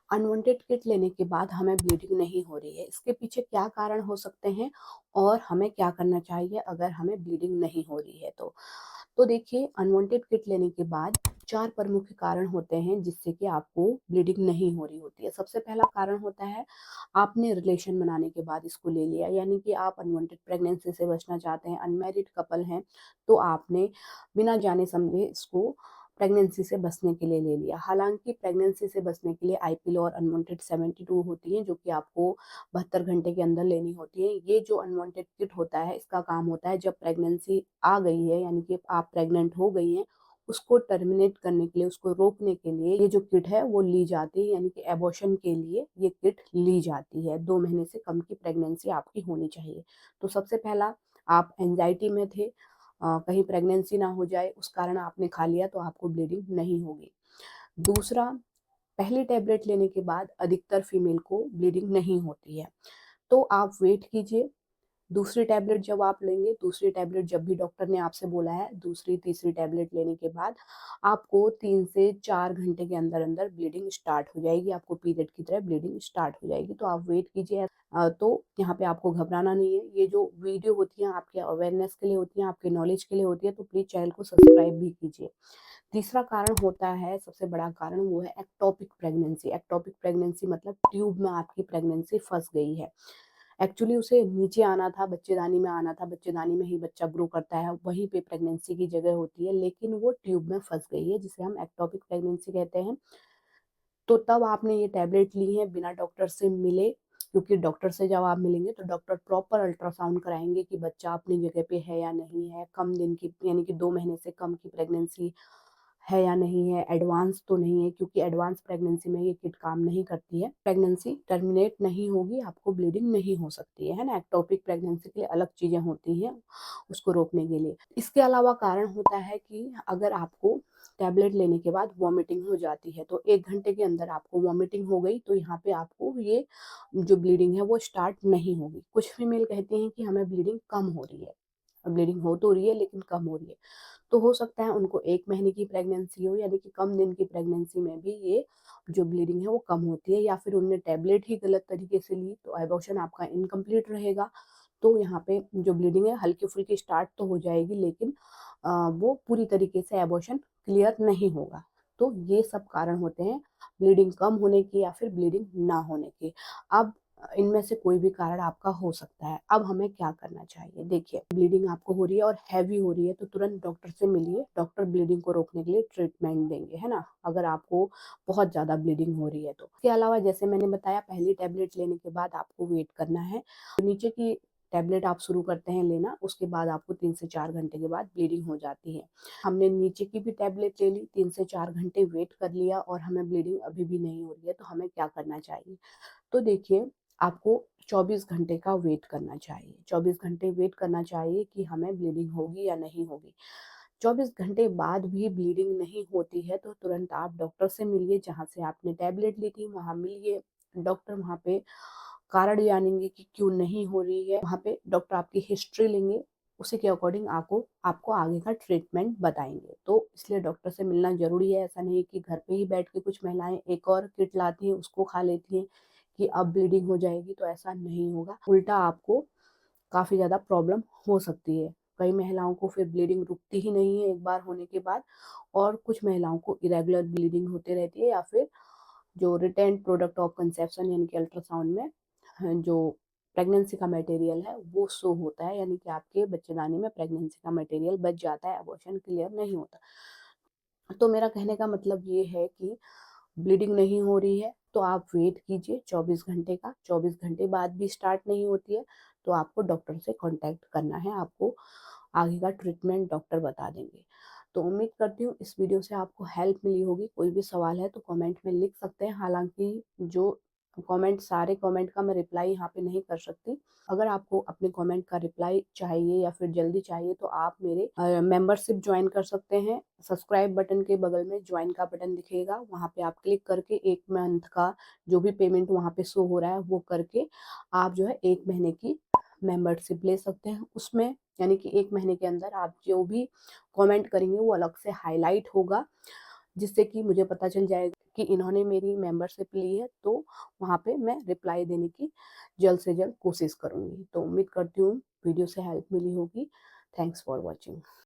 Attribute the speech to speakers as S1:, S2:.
S1: Unwanted kit लेने के बाद हमें ब्लीडिंग नहीं हो रही है, इसके पीछे क्या कारण हो सकते हैं और हमें क्या करना चाहिए अगर हमें ब्लीडिंग नहीं हो रही है तो। तो देखिए, अनवांटेड किट लेने के बाद 4 प्रमुख कारण होते हैं जिससे कि आपको ब्लीडिंग नहीं हो रही होती है। सबसे पहला कारण होता है, आपने रिलेशन बनाने के बाद इसको ले लिया, यानी कि आप अनवांटेड प्रेगनेंसी से बचना चाहते हैं, अनमैरिड कपल हैं, तो आपने बिना जाने समझे इसको प्रेगनेंसी से बचने के लिए ले लिया। हालाँकि प्रेगनेंसी से बचने के लिए आई-पिल और अनवांटेड 72 होती हैं, जो कि आपको 72 घंटे के अंदर लेनी होती है। ये जो अनवांटेड किट होता है, इसका काम होता है जब प्रेगनेंसी आ गई है, यानी कि आप प्रेग्नेंट हो गई हैं, उसको टर्मिनेट करने के लिए, उसको रोकने के लिए ये जो किट है वो ली जाती है, यानी कि एबॉर्शन के लिए ये किट ली जाती है। 2 महीने से कम की प्रेगनेंसी आपकी होनी चाहिए। तो सबसे पहला, आप एंग्जायटी में थे, कहीं प्रेगनेंसी ना हो जाए, उस कारण आपने खा लिया तो आपको ब्लीडिंग नहीं होगी। दूसरा, पहली टैबलेट लेने के बाद अधिकतर फीमेल को ब्लीडिंग नहीं होती है, तो आप वेट कीजिए। दूसरी टैबलेट जब आप लेंगे, दूसरी टैबलेट जब भी डॉक्टर ने आपसे बोला है, दूसरी तीसरी टैबलेट लेने के बाद आपको 3 से 4 घंटे के अंदर-अंदर ब्लीडिंग स्टार्ट हो जाएगी, आपको पीरियड की तरह ब्लीडिंग स्टार्ट हो जाएगी, तो आप वेट कीजिए। तो यहाँ पे आपको घबराना नहीं है। ये जो वीडियो होती है आपके अवेयरनेस के लिए होती है, आपके नॉलेज के लिए होती है, तो प्लीज़ चैनल को सब्सक्राइब भी कीजिए। तीसरा कारण होता है, सबसे बड़ा कारण, वो है एक्टोपिक प्रेगनेंसी। एक्टोपिक प्रेगनेंसी मतलब ट्यूब में आपकी प्रेगनेंसी फँस गई है। एक्चुअली उसे नीचे आना था, बच्चेदानी में आना था, बच्चेदानी में ही बच्चा ग्रो करता है, वहीं पे प्रेगनेंसी की जगह होती है, लेकिन वो ट्यूब में फँस गई है, जिसे हम एक्टोपिक प्रेगनेंसी कहते हैं। तो तब आपने ये टैबलेट ली है बिना डॉक्टर से मिले, क्योंकि डॉक्टर से जब आप मिलेंगे तो डॉक्टर प्रॉपर अल्ट्रासाउंड कराएँगे कि बच्चा अपनी जगह पे है या नहीं है, कम दिन की, यानी कि 2 महीने से कम की प्रेगनेंसी है या नहीं है, एडवांस तो नहीं है, क्योंकि एडवांस प्रेगनेंसी में ये किट काम नहीं करती है। प्रेगनेंसी टर्मिनेट नहीं होगी, आपको ब्लीडिंग नहीं हो सकती है ना? एक्टोपिक प्रेगनेंसी के लिए अलग चीज़ें होती हैं, उसको रोकने के लिए। इसके अलावा कारण होता है कि अगर आपको टैबलेट लेने के बाद वॉमिटिंग हो जाती है, तो 1 घंटे के अंदर आपको वॉमिटिंग हो गई, तो यहाँ पे आपको ये जो ब्लीडिंग है वो स्टार्ट नहीं होगी। कुछ फीमेल कहती हैं कि हमें ब्लीडिंग कम हो रही है, ब्लीडिंग हो तो रही है लेकिन कम हो रही है। तो हो सकता है उनको 1 महीने की प्रेगनेंसी हो, यानी कि कम दिन की प्रेगनेंसी में भी ये जो ब्लीडिंग है वो कम होती है, या फिर उन्होंने टैबलेट ही गलत तरीके से ली, तो एबॉर्शन आपका इनकम्प्लीट रहेगा। तो यहाँ पे जो ब्लीडिंग है हल्की-फुल्की स्टार्ट तो हो जाएगी, लेकिन वो पूरी तरीके से एबॉर्शन क्लियर नहीं होगा। तो ये सब कारण होते हैं ब्लीडिंग कम होने के या फिर ब्लीडिंग ना होने के। अब इनमें से कोई भी कारण आपका हो सकता है। अब हमें क्या करना चाहिए? देखिए, ब्लीडिंग आपको हो रही है और हैवी हो रही है, तो तुरंत डॉक्टर से मिलिए। डॉक्टर ब्लीडिंग को रोकने के लिए ट्रीटमेंट देंगे, है ना? अगर आपको बहुत ज़्यादा ब्लीडिंग हो रही है तो। इसके अलावा जैसे मैंने बताया, पहली टैबलेट लेने के बाद आपको वेट करना है। नीचे की टैबलेट आप शुरू करते हैं लेना, उसके बाद आपको 3 से 4 घंटे के बाद ब्लीडिंग हो जाती है। हमने नीचे की भी टैबलेट ले ली, 3 से 4 घंटे वेट कर लिया और हमें ब्लीडिंग अभी भी नहीं हो रही है, तो हमें क्या करना चाहिए? तो देखिए, आपको 24 घंटे का वेट करना चाहिए। 24 घंटे वेट करना चाहिए कि हमें ब्लीडिंग होगी या नहीं होगी। 24 घंटे बाद भी ब्लीडिंग नहीं होती है, तो तुरंत आप डॉक्टर से मिलिए, जहाँ से आपने टैबलेट ली थी वहाँ मिलिए। डॉक्टर वहाँ पे कारण जानेंगे कि क्यों नहीं हो रही है। वहाँ पे डॉक्टर आपकी हिस्ट्री लेंगे, उसी के अकॉर्डिंग आपको आपको आगे का ट्रीटमेंट बताएँगे। तो इसलिए डॉक्टर से मिलना ज़रूरी है। ऐसा नहीं कि घर पे ही बैठ के कुछ महिलाएँ एक और किट लाती हैं, उसको खा लेती हैं कि अब ब्लीडिंग हो जाएगी, तो ऐसा नहीं होगा। उल्टा आपको काफ़ी ज़्यादा प्रॉब्लम हो सकती है। कई महिलाओं को फिर ब्लीडिंग रुकती ही नहीं है एक बार होने के बाद, और कुछ महिलाओं को इरेगुलर ब्लीडिंग होती रहती है, या फिर जो रिटेंड प्रोडक्ट ऑफ कंसेप्शन, यानी कि अल्ट्रासाउंड में जो प्रेगनेंसी का मटेरियल है वो शो होता है, यानी कि आपके बच्चेदानी में प्रेगनेंसी का मटेरियल बच जाता है, अबॉर्शन क्लियर नहीं होता। तो मेरा कहने का मतलब ये है कि ब्लीडिंग नहीं हो रही है तो आप वेट कीजिए 24 घंटे का। 24 घंटे बाद भी स्टार्ट नहीं होती है, तो आपको डॉक्टर से कॉन्टैक्ट करना है, आपको आगे का ट्रीटमेंट डॉक्टर बता देंगे। तो उम्मीद करती हूँ इस वीडियो से आपको हेल्प मिली होगी। कोई भी सवाल है तो कमेंट में लिख सकते हैं। हालाँकि जो कमेंट, सारे कमेंट का मैं रिप्लाई यहाँ पे नहीं कर सकती। अगर आपको अपने कमेंट का रिप्लाई चाहिए या फिर जल्दी चाहिए, तो आप मेरे मेंबरशिप जॉइन कर सकते हैं। सब्सक्राइब बटन के बगल में जॉइन का बटन दिखेगा, वहाँ पे आप क्लिक करके 1 मंथ का जो भी पेमेंट वहाँ पे शो हो रहा है वो करके आप जो है 1 महीने की मेंबरशिप ले सकते हैं। उसमें, यानी कि 1 महीने के अंदर आप जो भी कमेंट करेंगे वो अलग से हाइलाइट होगा, जिससे कि मुझे पता चल जाएगा कि इन्होंने मेरी मेंबरशिप ली है, तो वहाँ पे मैं रिप्लाई देने की जल्द से जल्द कोशिश करूँगी। तो उम्मीद करती हूँ वीडियो से हेल्प मिली होगी। Thanks for watching.